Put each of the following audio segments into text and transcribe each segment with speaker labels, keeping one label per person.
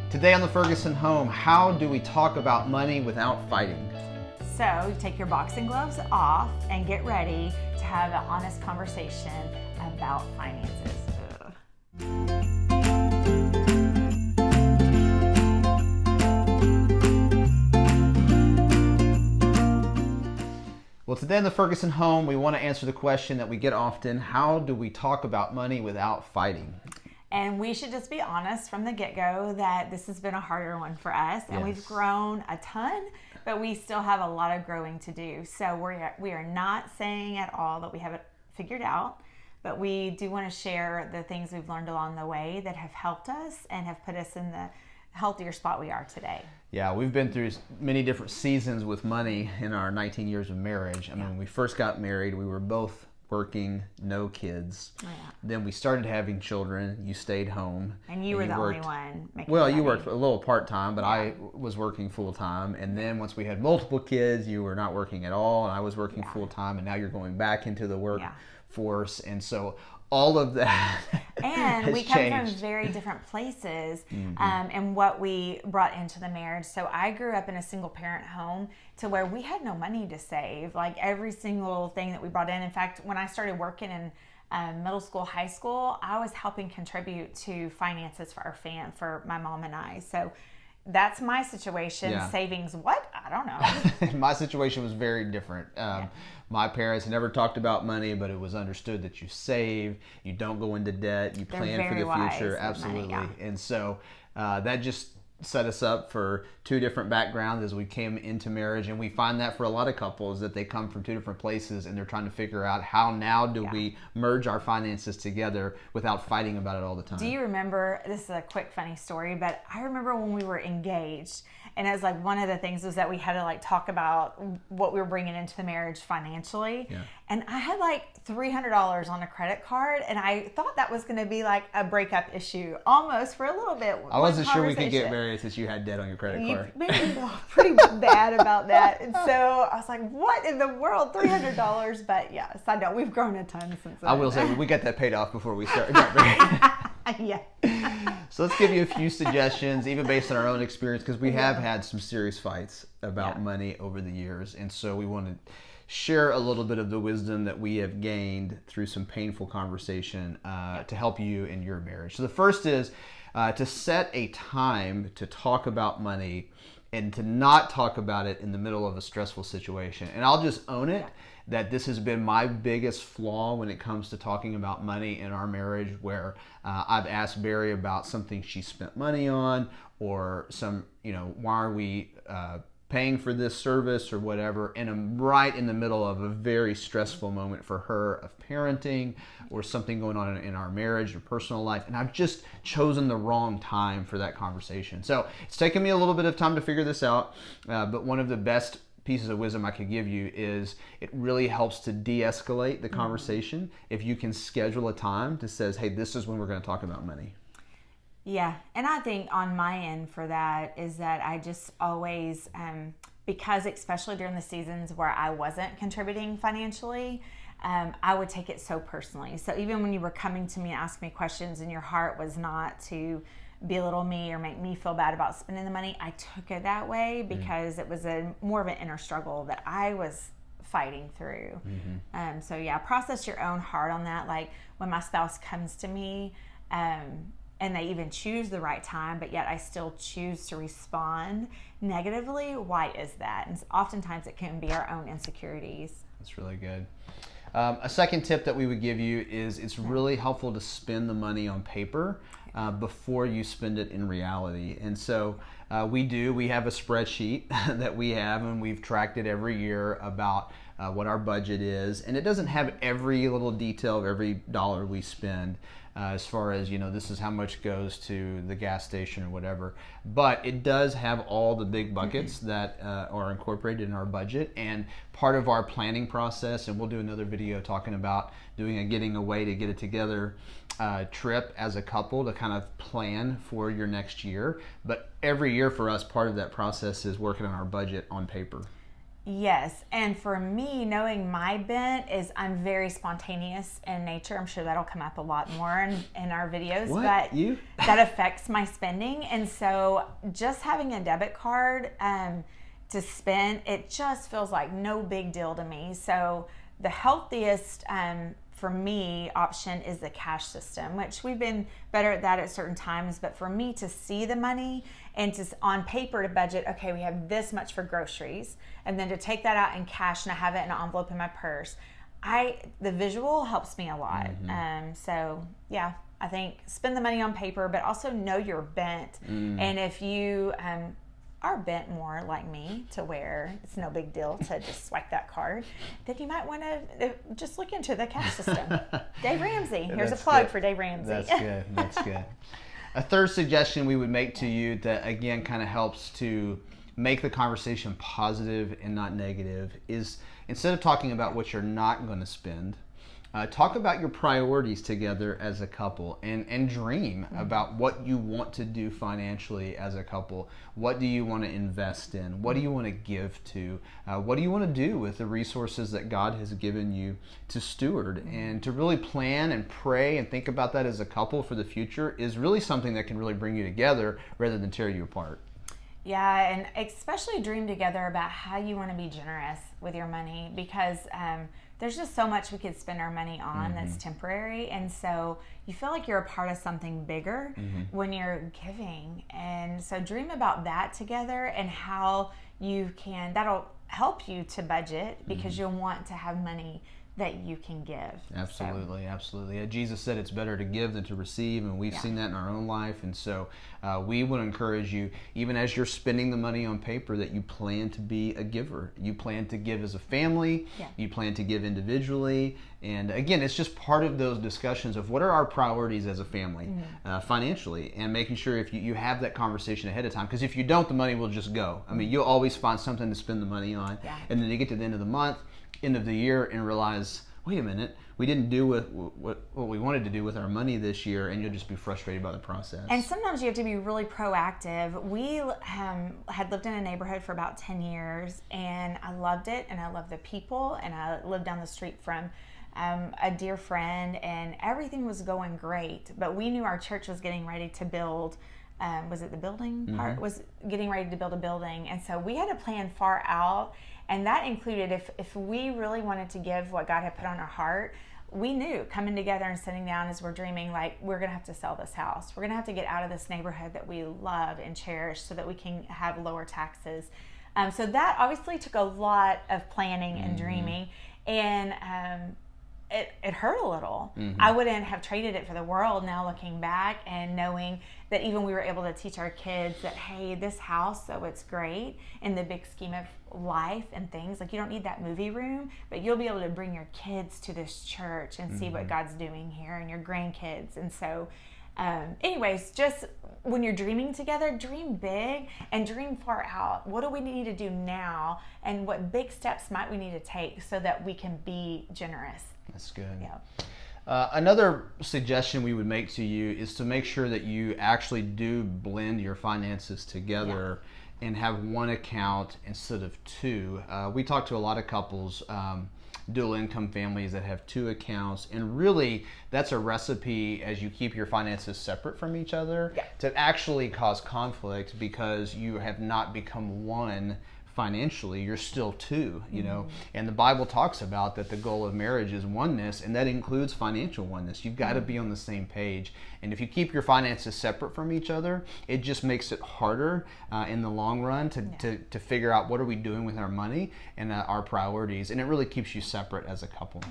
Speaker 1: Today on the Ferguson Home, how do we talk about money without fighting?
Speaker 2: So take your boxing gloves off and get ready to have an honest conversation about finances.
Speaker 1: Well, today in the Ferguson Home, we want to answer the question that we get often: how do we talk about money without fighting?
Speaker 2: And we should just be honest from the get-go that this has been a harder one for us, and we've grown a ton, but we still have a lot of growing to do. So we are not saying at all that we have it figured out, but we do want to share the things we've learned along the way that have helped us and have put us in the healthier spot we are today.
Speaker 1: Yeah, we've been through many different seasons with money in our 19 years of marriage. I mean, when we first got married, we were both working, no kids.
Speaker 2: Oh, yeah.
Speaker 1: Then we started having children. You stayed home.
Speaker 2: And you were the only one making
Speaker 1: Well,
Speaker 2: money.
Speaker 1: you worked a little part-time, but I was working full-time. And then once we had multiple kids, you were not working at all, and I was working full-time, and now you're going back into the workforce. And so all of that
Speaker 2: and we come
Speaker 1: changed.
Speaker 2: from very different places and what we brought into the marriage. So I grew up in a single parent home to where we had no money to save. Like every single thing that we brought in fact, when I started working in middle school, high school, I was helping contribute to finances for for my mom and I. So that's my situation.
Speaker 1: Yeah.
Speaker 2: Savings, what? I don't know.
Speaker 1: My situation was very different. My parents never talked about money, but it was understood that you save, you don't go into debt, you plan for the future. Absolutely.
Speaker 2: Money,
Speaker 1: And so that just set us up for two different backgrounds as we came into marriage. And we find that for a lot of couples that they come from two different places and they're trying to figure out how now do we merge our finances together without fighting about it all the time.
Speaker 2: Do you remember, this is a quick funny story, but I remember when we were engaged, and it was like one of the things was that we had to like talk about what we were bringing into the marriage financially.
Speaker 1: Yeah.
Speaker 2: And I had like $300 on a credit card, and I thought that was going to be like a breakup issue almost for a little bit.
Speaker 1: I wasn't sure we could get married since you had debt on your credit card.
Speaker 2: You made me feel pretty bad about that. And so I was like, what in the world, $300? But yeah, side note, we've grown a ton since then.
Speaker 1: I will say we got that paid off before we started. got married.
Speaker 2: Yeah.
Speaker 1: So let's give you a few suggestions, even based on our own experience, because we have had some serious fights about money over the years. And so we want to share a little bit of the wisdom that we have gained through some painful conversation to help you in your marriage. So the first is to set a time to talk about money and to not talk about it in the middle of a stressful situation. And I'll just own it that this has been my biggest flaw when it comes to talking about money in our marriage, where I've asked Barry about something she spent money on, or some, why are we paying for this service or whatever, and I'm right in the middle of a very stressful moment for her of parenting or something going on in our marriage or personal life, and I've just chosen the wrong time for that conversation. So it's taken me a little bit of time to figure this out, but one of the best pieces of wisdom I could give you is it really helps to de-escalate the conversation if you can schedule a time that says, hey, this is when we're going to talk about money.
Speaker 2: Yeah, and I think on my end for that is that I just always, because especially during the seasons where I wasn't contributing financially, I would take it so personally. So even when you were coming to me and asking me questions and your heart was not to belittle me or make me feel bad about spending the money, I took it that way because it was more of an inner struggle that I was fighting through. So yeah, process your own heart on that. Like when my spouse comes to me, and they even choose the right time, but yet I still choose to respond negatively. Why is that? And oftentimes it can be our own insecurities.
Speaker 1: That's really good. A second tip that we would give you is it's really helpful to spend the money on paper before you spend it in reality. And so we have a spreadsheet that we have, and we've tracked it every year about what our budget is. And it doesn't have every little detail of every dollar we spend. As far as, this is how much goes to the gas station or whatever. But it does have all the big buckets that are incorporated in our budget. And part of our planning process, and we'll do another video talking about doing a getting away to get it together trip as a couple to kind of plan for your next year. But every year for us, part of that process is working on our budget on paper.
Speaker 2: Yes, and for me, knowing my bent is I'm very spontaneous in nature. I'm sure that'll come up a lot more in our videos,
Speaker 1: What?
Speaker 2: but
Speaker 1: You?
Speaker 2: that affects my spending. And so just having a debit card to spend, it just feels like no big deal to me. So the healthiest for me option is the cash system, which we've been better at that at certain times. But for me to see the money and to on paper to budget, okay, we have this much for groceries, and then to take that out in cash and I have it in an envelope in my purse. The visual helps me a lot. So yeah, I think spend the money on paper, but also know your bent. And if you are bent more like me to where it's no big deal to just swipe that card, then you might want to just look into the cash system. Dave Ramsey. Here's a plug for Dave Ramsey.
Speaker 1: That's good. That's good. A third suggestion we would make to you that, again, kind of helps to make the conversation positive and not negative is instead of talking about what you're not going to spend, talk about your priorities together as a couple and dream about what you want to do financially as a couple. What do you want to invest in? What do you want to give to? What do you want to do with the resources that God has given you to steward? And to really plan and pray and think about that as a couple for the future is really something that can really bring you together rather than tear you apart.
Speaker 2: Yeah, and especially dream together about how you want to be generous with your money, because there's just so much we could spend our money on that's temporary. And so you feel like you're a part of something bigger when you're giving. And so dream about that together and how you can, that'll help you to budget because you'll want to have money that you can give.
Speaker 1: Absolutely, absolutely. Jesus said it's better to give than to receive, and we've seen that in our own life. And so we would encourage you, even as you're spending the money on paper, that you plan to be a giver. You plan to give as a family. You plan to give individually. And again, it's just part of those discussions of what are our priorities as a family financially, and making sure if you have that conversation ahead of time, because if you don't, the money will just go. I mean, you'll always find something to spend the money on. And then you get to the end of the month, end of the year, and realize, wait a minute, we didn't do what we wanted to do with our money this year, and you'll just be frustrated by the process.
Speaker 2: And sometimes you have to be really proactive. We had lived in a neighborhood for about 10 years, and I loved it, and I loved the people, and I lived down the street from a dear friend, and everything was going great, but we knew our church was getting ready to build. Was it the building part? Was getting ready to build a building, and so we had to plan far out. And that included if we really wanted to give what God had put on our heart, we knew coming together and sitting down as we're dreaming, like, we're going to have to sell this house. We're going to have to get out of this neighborhood that we love and cherish so that we can have lower taxes. So that obviously took a lot of planning and dreaming. And it hurt a little. I wouldn't have traded it for the world now looking back, and knowing that even we were able to teach our kids that, hey, this house, so it's great in the big scheme of life and things, like you don't need that movie room, but you'll be able to bring your kids to this church and see what God's doing here, and your grandkids. And so anyways, just when you're dreaming together, dream big and dream far out. What do we need to do now, and what big steps might we need to take so that we can be generous?
Speaker 1: That's good.
Speaker 2: Yeah.
Speaker 1: Another suggestion we would make to you is to make sure that you actually do blend your finances together and have one account instead of two. We talk to a lot of couples, dual income families that have two accounts, and really that's a recipe as you keep your finances separate from each other to actually cause conflict, because you have not become one financially. You're still two, you know, and the Bible talks about that the goal of marriage is oneness, and that includes financial oneness. You've got to be on the same page, and if you keep your finances separate from each other, it just makes it harder in the long run to figure out what are we doing with our money and our priorities, and it really keeps you separate as a couple.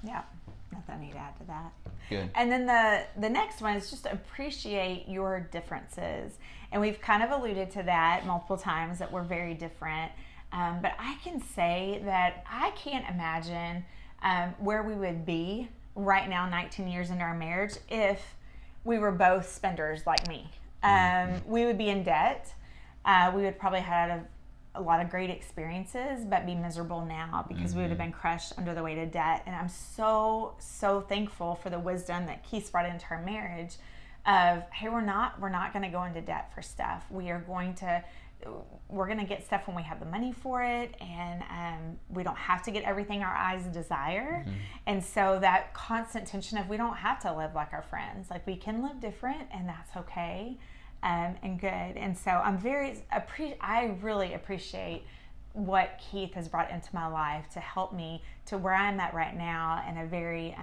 Speaker 2: Yeah. Nothing I need to add to that.
Speaker 1: Good.
Speaker 2: And then the next one is just appreciate your differences. And we've kind of alluded to that multiple times, that we're very different. But I can say that I can't imagine where we would be right now, 19 years into our marriage, if we were both spenders like me. We would be in debt. We would probably have a lot of great experiences, but be miserable now because we would have been crushed under the weight of debt. And I'm so thankful for the wisdom that Keith brought into our marriage of, hey, we're not going to go into debt for stuff. We are going to we're going to get stuff when we have the money for it, and we don't have to get everything our eyes desire. And so that constant tension of we don't have to live like our friends, like we can live different, and that's okay, and good. And so I really appreciate what Keith has brought into my life to help me to where I'm at right now, in a very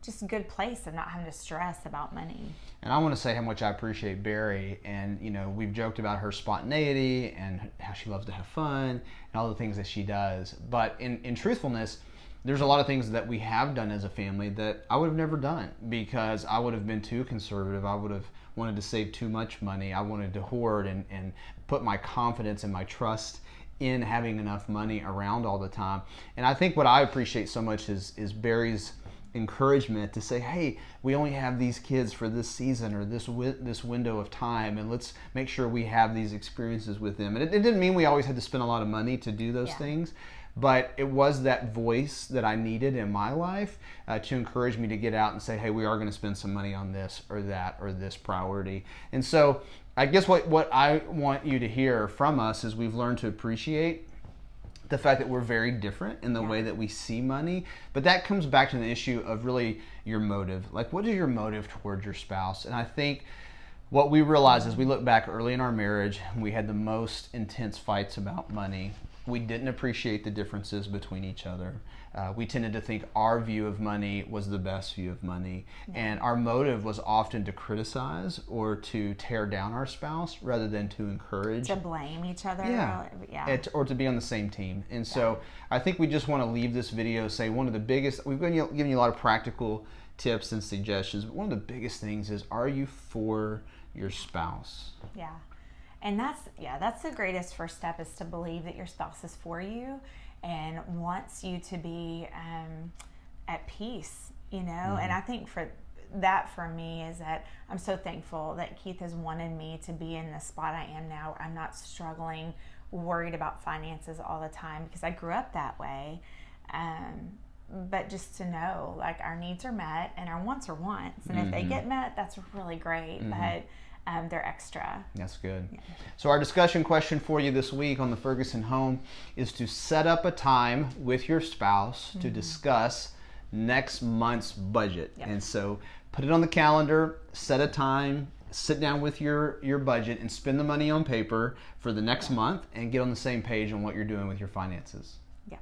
Speaker 2: just a good place of not having to stress about money.
Speaker 1: And I want to say how much I appreciate Barry. And, you know, we've joked about her spontaneity and how she loves to have fun and all the things that she does. But in truthfulness, there's a lot of things that we have done as a family that I would have never done because I would have been too conservative. I would have wanted to save too much money. I wanted to hoard and put my confidence and my trust in having enough money around all the time. And I think what I appreciate so much is Barry's encouragement to say, hey, we only have these kids for this season or this window of time, and let's make sure we have these experiences with them. And it didn't mean we always had to spend a lot of money to do those things, but it was that voice that I needed in my life to encourage me to get out and say, hey, we are going to spend some money on this or that or this priority. And so I guess what I want you to hear from us is we've learned to appreciate the fact that we're very different in the way that we see money. But that comes back to the issue of really your motive. Like, what is your motive towards your spouse? And I think what we realized as we look back early in our marriage, we had the most intense fights about money. We didn't appreciate the differences between each other. We tended to think our view of money was the best view of money. And our motive was often to criticize or to tear down our spouse rather than to encourage.
Speaker 2: To blame each other.
Speaker 1: Or to be on the same team. And so I think we just want to leave this video saying one of the biggest, we've given you a lot of practical tips and suggestions, but one of the biggest things is, are you for your spouse?
Speaker 2: Yeah. And that's the greatest first step, is to believe that your spouse is for you and wants you to be at peace, you know. And I think for me is that I'm so thankful that Keith has wanted me to be in the spot I am now. I'm not struggling, worried about finances all the time, because I grew up that way. But just to know, like, our needs are met and our wants are wants, and if they get met, that's really great. But they're extra.
Speaker 1: That's good. Yeah. So our discussion question for you this week on the Ferguson Home is to set up a time with your spouse to discuss next month's budget. And so put it on the calendar, set a time, sit down with your budget and spend the money on paper for the next month and get on the same page on what you're doing with your finances.
Speaker 2: Yeah.